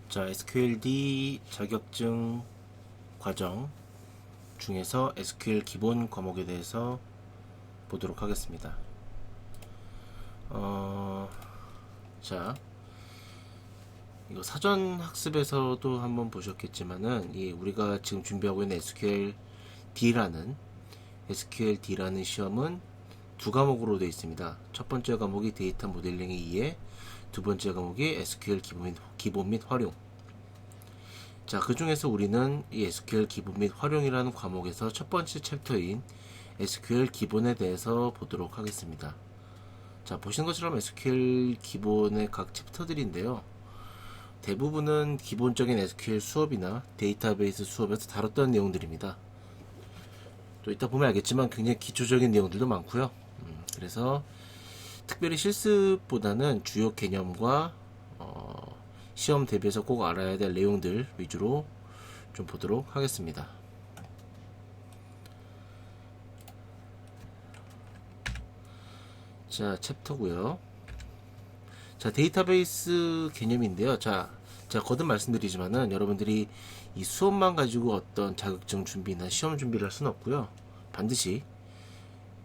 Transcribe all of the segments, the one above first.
자, SQLD 자격증 과정 중에서 SQL 기본 과목에 대해서 보도록 하겠습니다. 자, 이거 사전 학습에서도 한번 보셨겠지만은, 우리가 지금 준비하고 있는 SQLD라는 시험은 두 과목으로 되어 있습니다. 첫 번째 과목이 데이터 모델링에 의해, 두 번째 과목이 SQL 기본 및 활용. 자, 그 중에서 우리는 이 SQL 기본 및 활용이라는 과목에서 첫 번째 챕터인 SQL 기본에 대해서 보도록 하겠습니다. 자, 보시는 것처럼 SQL 기본의 각 챕터들인데요. 대부분은 기본적인 SQL 수업이나 데이터베이스 수업에서 다뤘던 내용들입니다. 또 이따 보면 알겠지만 굉장히 기초적인 내용들도 많고요. 그래서 특별히 실습보다는 주요 개념과 시험 대비해서 꼭 알아야 될 내용들 위주로 좀 보도록 하겠습니다. 자, 챕터고요. 자, 데이터베이스 개념인데요. 자, 제가 거듭 말씀드리지만은 여러분들이 이 수업만 가지고 어떤 자격증 준비나 시험 준비를 할 수는 없고요. 반드시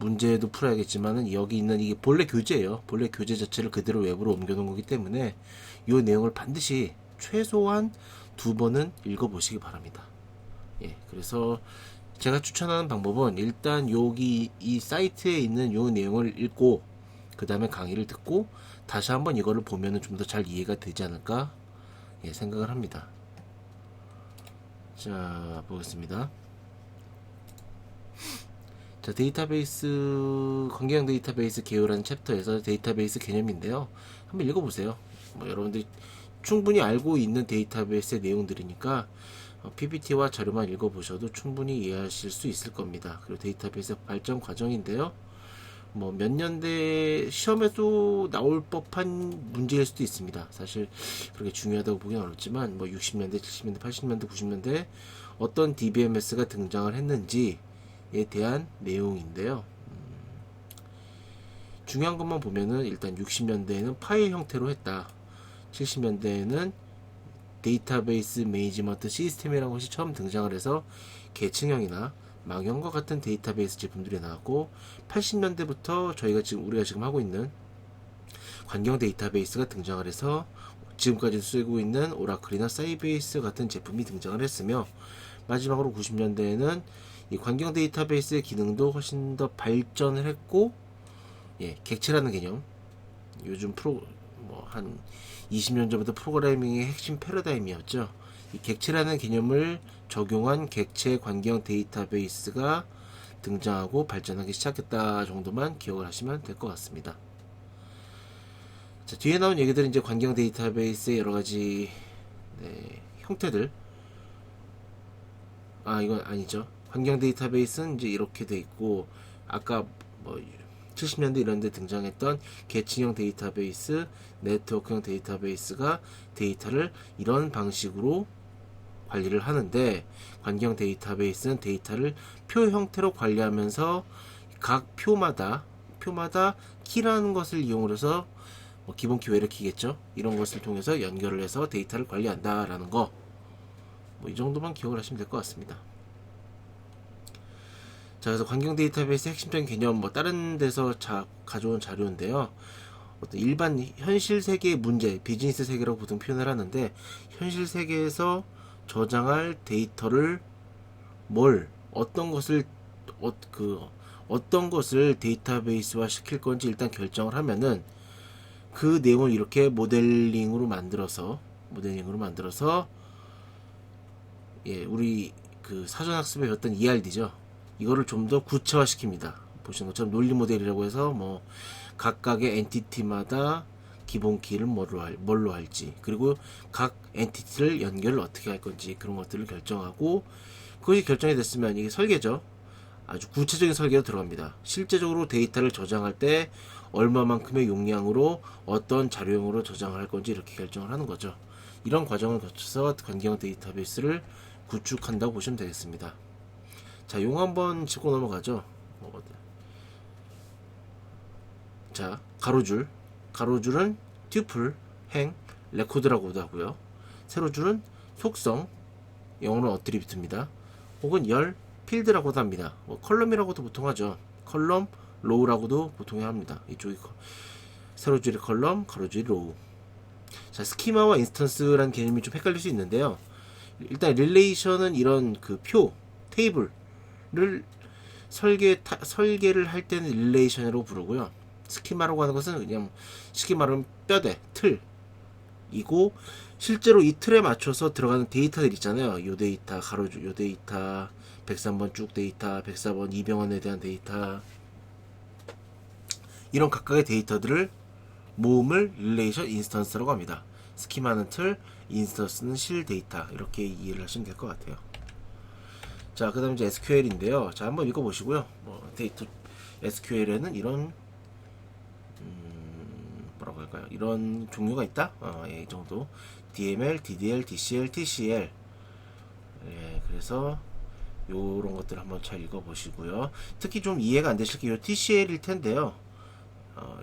문제도 풀어야겠지만은 여기 있는 이게 본래 교재예요. 본래 교재 자체를 그대로 웹으로 옮겨놓은 거기 때문에 이 내용을 반드시 최소한 2번은 읽어보시기 바랍니다. 예, 그래서 제가 추천하는 방법은 일단 여기 이 사이트에 있는 이 내용을 읽고 그 다음에 강의를 듣고 다시 한번 이거를 보면은 좀 더 잘 이해가 되지 않을까 생각을 합니다. 자, 보겠습니다. 자, 데이터베이스, 관계형 데이터베이스 개요라는 챕터에서 데이터베이스 개념인데요. 한번 읽어보세요. 여러분들이 충분히 알고 있는 데이터베이스의 내용들이니까 PPT와 자료만 읽어보셔도 충분히 이해하실 수 있을 겁니다. 그리고 데이터베이스 발전 과정인데요. 몇 년대 시험에도 나올 법한 문제일 수도 있습니다. 사실 그렇게 중요하다고 보기는 어렵지만 60년대, 70년대, 80년대, 90년대 어떤 DBMS가 등장을 했는지에 대한 내용인데요. 중요한 것만 보면은 일단 60년대에는 파일 형태로 했다. 70년대에는 데이터베이스 매니지먼트 시스템이라는 것이 처음 등장을 해서 계층형이나 망형과 같은 데이터베이스 제품들이 나왔고 80년대부터 우리가 지금 하고 있는 관경 데이터베이스가 등장을 해서 지금까지 쓰고 있는 오라클이나 사이베이스 같은 제품이 등장을 했으며 마지막으로 90년대에는 이 관경 데이터베이스의 기능도 훨씬 더 발전을 했고 객체라는 개념 요즘 한 20년 전부터 프로그래밍의 핵심 패러다임이었죠. 이 객체라는 개념을 적용한 객체 관경 데이터베이스가 등장하고 발전하기 시작했다 정도만 기억을 하시면 될 것 같습니다. 자, 뒤에 나온 얘기들은 이제 관경 데이터베이스의 여러 가지 형태들. 이건 아니죠. 관경 데이터베이스는 이제 이렇게 돼 있고 아까 70년대 이런 데 등장했던 계층형 데이터베이스, 네트워크형 데이터베이스가 데이터를 이런 방식으로 관리를 하는데 관경 데이터베이스는 데이터를 표 형태로 관리하면서 각 표마다 키라는 것을 이용해서 기본 키 외래 키겠죠. 이런 것을 통해서 연결을 해서 데이터를 관리한다라는 거. 이 정도만 기억을 하시면 될 것 같습니다. 자, 그래서 관경 데이터베이스 핵심적인 개념 다른 데서 가져온 자료인데요. 어떤 일반 현실 세계의 문제, 비즈니스 세계라고 보통 표현을 하는데 현실 세계에서 저장할 데이터를 어떤 것을 데이터베이스화 시킬 건지 일단 결정을 하면은 그 내용을 이렇게 모델링으로 만들어서 우리 그 사전 학습에 배웠던 ERD죠. 이거를 좀 더 구체화시킵니다. 보시는 것처럼 논리 모델이라고 해서 각각의 엔티티마다 기본 키를 뭘로 할지, 그리고 각 엔티티를 연결을 어떻게 할 건지 그런 것들을 결정하고 그것이 결정이 됐으면 이게 설계죠. 아주 구체적인 설계가 들어갑니다. 실제적으로 데이터를 저장할 때 얼마만큼의 용량으로 어떤 자료용으로 저장을 할 건지 이렇게 결정을 하는 거죠. 이런 과정을 거쳐서 관계형 데이터베이스를 구축한다고 보시면 되겠습니다. 자, 용 한번 짚고 넘어가죠. 자, 가로줄은 튜플, 행, 레코드라고도 하고요. 세로줄은 속성, 영어로는 어트리뷰트입니다. 혹은 열, 필드라고도 합니다. 뭐 컬럼이라고도 보통 하죠. 컬럼, 로우라고도 보통 합니다. 이쪽이 세로줄의 컬럼, 가로줄이 로우. 자, 스키마와 인스턴스라는 개념이 좀 헷갈릴 수 있는데요. 일단 릴레이션은 이런 그 표, 테이블을 설계를 할 때는 릴레이션이라고 부르고요. 스키마라고 하는 것은 그냥 쉽게 말하면 뼈대, 틀이고, 실제로 이 틀에 맞춰서 들어가는 데이터들 있잖아요. 요 데이터, 가로줄, 요 데이터, 103번 쭉 데이터, 104번 이병헌에 대한 데이터, 이런 각각의 데이터들을 모음을 릴레이션 인스턴스라고 합니다. 스키마는 틀, 인스턴스는 실 데이터, 이렇게 이해를 하시면 될 것 같아요. 자, 그 다음 이제 SQL인데요. 자, 한번 읽어보시고요. 데이터 SQL에는 이런 뭐라고 할까요? 이런 종류가 있다. 예, 이 정도. DML, DDL, DCL, TCL. 예, 그래서 요런 것들 한번 잘 읽어보시고요. 특히 좀 이해가 안 되실 게 요 TCL일 텐데요.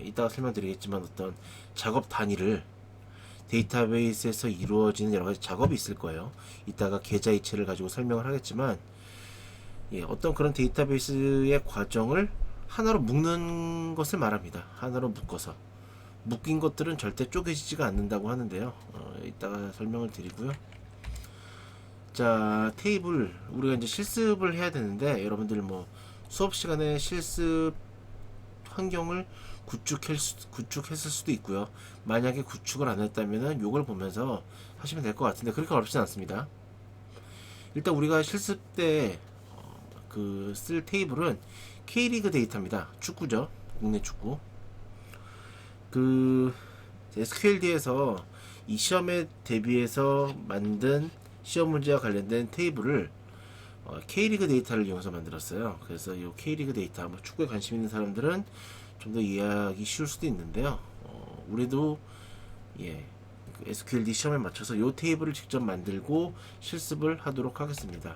이따가 설명드리겠지만 어떤 작업 단위를 데이터베이스에서 이루어지는 여러 가지 작업이 있을 거예요. 이따가 계좌 이체를 가지고 설명을 하겠지만, 예, 어떤 그런 데이터베이스의 과정을 하나로 묶는 것을 말합니다. 하나로 묶어서. 묶인 것들은 절대 쪼개지지가 않는다고 하는데요. 이따가 설명을 드리고요. 자, 테이블 우리가 이제 실습을 해야 되는데, 여러분들 뭐 수업 시간에 실습 환경을 구축했을 수도 있고요. 만약에 구축을 안 했다면은 요걸 보면서 하시면 될 것 같은데, 그렇게 어렵진 않습니다. 일단 우리가 실습 때 쓸 테이블은 K리그 데이터입니다. 축구죠. 국내 축구. SQLD에서 이 시험에 대비해서 만든 시험 문제와 관련된 테이블을 K리그 데이터를 이용해서 만들었어요. 그래서 이 K리그 데이터, 뭐 축구에 관심 있는 사람들은 좀 더 이해하기 쉬울 수도 있는데요. 우리도 예, SQLD 시험에 맞춰서 이 테이블을 직접 만들고 실습을 하도록 하겠습니다.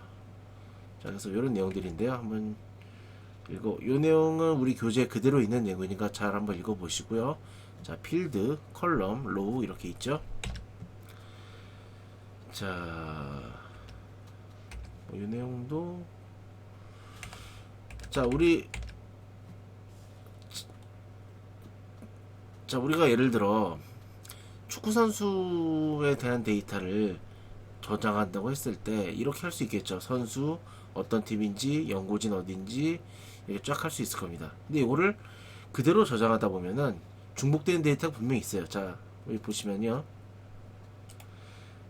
자, 그래서 이런 내용들인데요. 한번 이 내용은 우리 교재에 그대로 있는 내용이니까 잘 한번 읽어보시고요. 자, 필드, 컬럼, 로우 이렇게 있죠. 자, 이 내용도 우리가 예를 들어 축구 선수에 대한 데이터를 저장한다고 했을 때 이렇게 할 수 있겠죠. 선수 어떤 팀인지, 연고진 어딘지 이렇게 쫙 할 수 있을 겁니다. 근데 이거를 그대로 저장하다 보면은 중복되는 데이터가 분명히 있어요. 자, 여기 보시면요.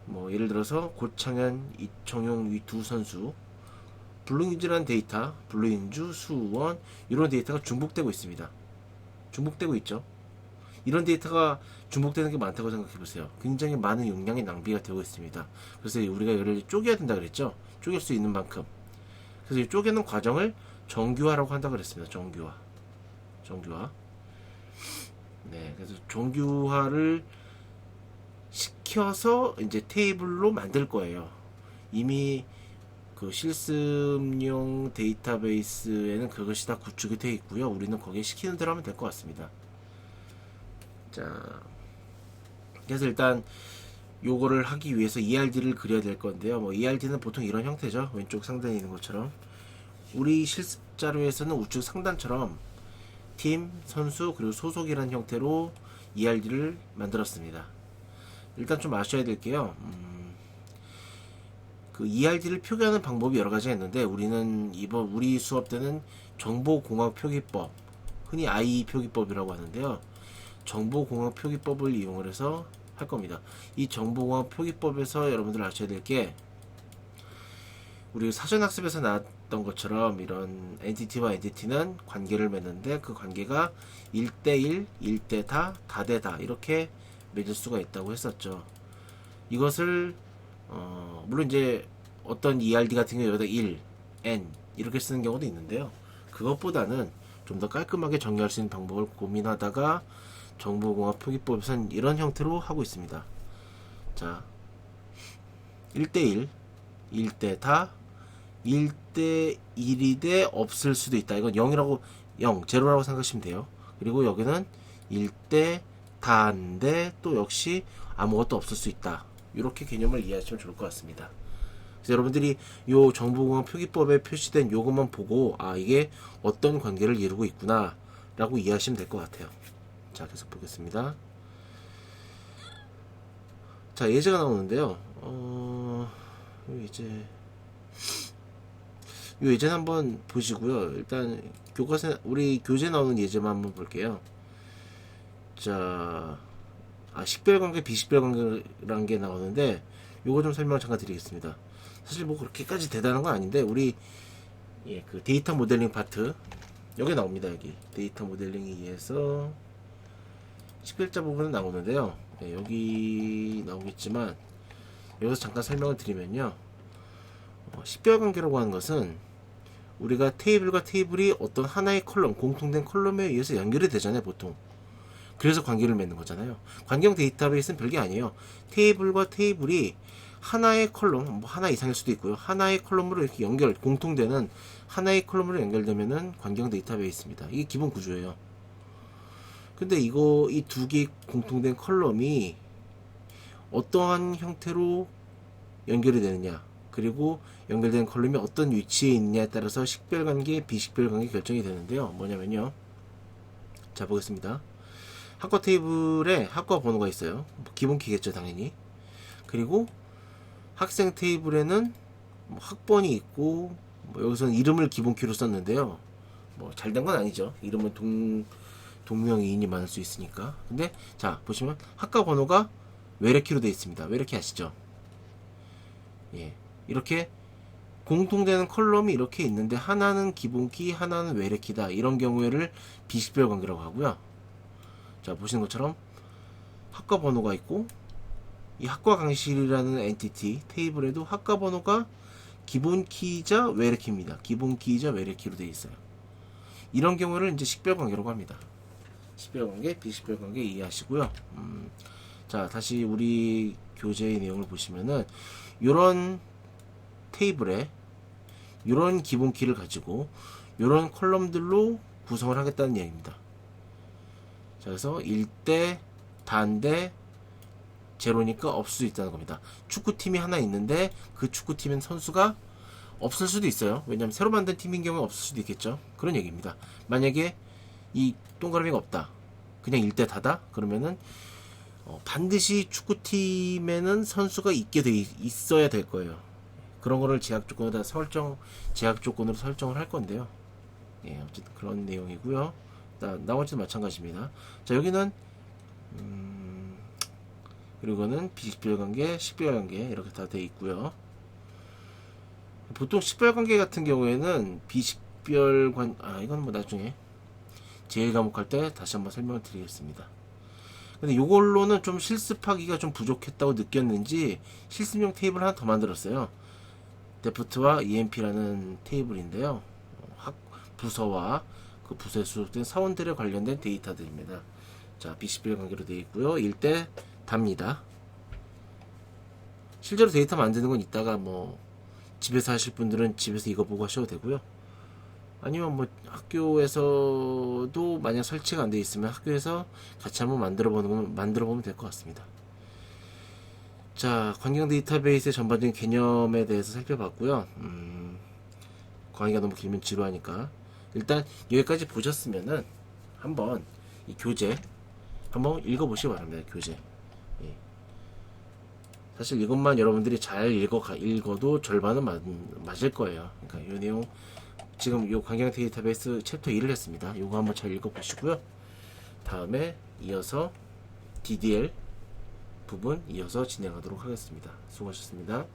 뭐 예를 들어서 고창현, 이청용 이 두 선수 블루인즈라는 데이터, 블루인즈, 수원 이런 데이터가 중복되고 있습니다. 중복되고 있죠. 이런 데이터가 중복되는 게 많다고 생각해 보세요. 굉장히 많은 용량의 낭비가 되고 있습니다. 그래서 우리가 이를 쪼개야 된다 그랬죠. 쪼갤 수 있는 만큼. 그래서 이 쪼개는 과정을 정규화라고 한다고 그랬습니다. 정규화. 네, 그래서 정규화를 시켜서 이제 테이블로 만들 거예요. 이미 그 실습용 데이터베이스에는 그것이 다 구축이 되어 있고요. 우리는 거기에 시키는 대로 하면 될 것 같습니다. 자, 그래서 일단 요거를 하기 위해서 ERD를 그려야 될 건데요. 뭐 ERD는 보통 이런 형태죠. 왼쪽 상단에 있는 것처럼. 우리 실습 자료에서는 우측 상단처럼 팀, 선수, 그리고 소속이라는 형태로 ERD를 만들었습니다. 일단 좀 아셔야 될 게요. 그 ERD를 표기하는 방법이 여러 가지가 있는데, 우리는 우리 수업 때는 정보공학 표기법, 흔히 I 표기법이라고 하는데요. 정보공학 표기법을 이용을 해서 할 겁니다. 이 정보공학 표기법에서 여러분들 아셔야 될 게, 우리 사전학습에서 나왔던 것처럼 이런 엔티티와 엔티티는 관계를 맺는데 그 관계가 1대1, 1대다, 다대다 이렇게 맺을 수가 있다고 했었죠. 이것을 물론 이제 어떤 ERD 같은 경우 여기다 1, N 이렇게 쓰는 경우도 있는데요. 그것보다는 좀 더 깔끔하게 정리할 수 있는 방법을 고민하다가 정보공학 표기법에서는 이런 형태로 하고 있습니다. 자, 1대1, 1대다, 1대1이대 없을 수도 있다. 이건 0이라고, 0라고 생각하시면 돼요. 그리고 여기는 1대 다인데 또 역시 아무것도 없을 수 있다. 이렇게 개념을 이해하시면 좋을 것 같습니다. 그래서 여러분들이 요 정보공학 표기법에 표시된 요것만 보고 아 이게 어떤 관계를 이루고 있구나 라고 이해하시면 될 것 같아요. 자, 계속 보겠습니다. 자, 예제가 나오는데요. 요 예제는 한번 보시고요. 일단 교과서 우리 교재 나오는 예제만 한번 볼게요. 자, 식별관계, 비식별관계라는 게 나오는데 요거 좀 설명 잠깐 드리겠습니다. 사실 뭐 그렇게까지 대단한 건 아닌데 우리 그 데이터 모델링 파트 여기 나옵니다. 여기 데이터 모델링에 의해서 식별자 부분은 나오는데요. 여기 나오겠지만 여기서 잠깐 설명을 드리면요. 식별관계라고 하는 것은 우리가 테이블과 테이블이 어떤 하나의 컬럼, 공통된 컬럼에 의해서 연결이 되잖아요, 보통. 그래서 관계를 맺는 거잖아요. 관계형 데이터베이스는 별게 아니에요. 테이블과 테이블이 하나의 컬럼, 뭐 하나 이상일 수도 있고요. 하나의 컬럼으로 이렇게 공통되는 하나의 컬럼으로 연결되면은 관계형 데이터베이스입니다. 이게 기본 구조예요. 근데 이 두 개의 공통된 컬럼이 어떠한 형태로 연결이 되느냐, 그리고 연결된 컬럼이 어떤 위치에 있느냐에 따라서 식별관계, 비식별관계 결정이 되는데요. 뭐냐면요. 자, 보겠습니다. 학과 테이블에 학과 번호가 있어요. 기본 키겠죠, 당연히. 그리고 학생 테이블에는 학번이 있고, 여기서는 이름을 기본 키로 썼는데요. 잘 된 건 아니죠. 이름은 동명이인이 많을 수 있으니까. 근데 자, 보시면 학과 번호가 외래키로 되어 있습니다. 외래키 아시죠? 예. 이렇게 공통되는 컬럼이 이렇게 있는데 하나는 기본키, 하나는 외래키다. 이런 경우에를 비식별 관계라고 하고요. 자, 보시는 것처럼 학과 번호가 있고 이 학과 강실이라는 엔티티 테이블에도 학과 번호가 기본키이자 외래키입니다. 기본키이자 외래키로 되어 있어요. 이런 경우를 이제 식별 관계라고 합니다. 식별 관계, 비식별 관계 이해하시고요. 자, 다시 우리 교재의 내용을 보시면은 이런 테이블에 이런 기본키를 가지고 이런 컬럼들로 구성을 하겠다는 얘기입니다. 자, 그래서 1대, 단대, 제로니까 없을 수 있다는 겁니다. 축구팀이 하나 있는데 그 축구팀엔 선수가 없을 수도 있어요. 왜냐하면 새로 만든 팀인 경우에 없을 수도 있겠죠. 그런 얘기입니다. 만약에 이 동그라미가 없다, 그냥 1대 다다, 그러면은 반드시 축구팀에는 선수가 있게 돼 있어야 될 거예요. 그런 거를 제약 조건으로 설정을 할 건데요. 예, 어쨌든 그런 내용이고요. 나머지도 마찬가지입니다. 자, 여기는 그리고 이거는 비식별관계, 식별관계 이렇게 다 돼 있고요. 보통 식별관계 같은 경우에는 이건 뭐 나중에 제1과목 할 때 다시 한번 설명을 드리겠습니다. 근데 이걸로는 좀 실습하기가 좀 부족했다고 느꼈는지 실습용 테이블 하나 더 만들었어요. 데프트와 EMP라는 테이블인데요. 부서와 그 부서에 소속된 사원들에 관련된 데이터들입니다. 자, 비식별 관계로 되어 있고요. 1대 답니다. 실제로 데이터 만드는 건 이따가 집에서 하실 분들은 집에서 이거 보고 하셔도 되고요. 아니면 학교에서도 만약 설치가 안 돼 있으면 학교에서 같이 한번 만들어 보면 될 것 같습니다. 자, 관계형 데이터베이스의 전반적인 개념에 대해서 살펴봤고요. 강의가 너무 길면 지루하니까 일단 여기까지 보셨으면은 한번 이 교재 한번 읽어보시기 바랍니다. 교재. 예. 사실 이것만 여러분들이 잘 읽어도 절반은 맞을 거예요. 그러니까 이 내용 지금 이 관계형 데이터베이스 챕터 1을 했습니다. 이거 한번 잘 읽어보시고요. 다음에 이어서 DDL 부분 이어서 진행하도록 하겠습니다. 수고하셨습니다.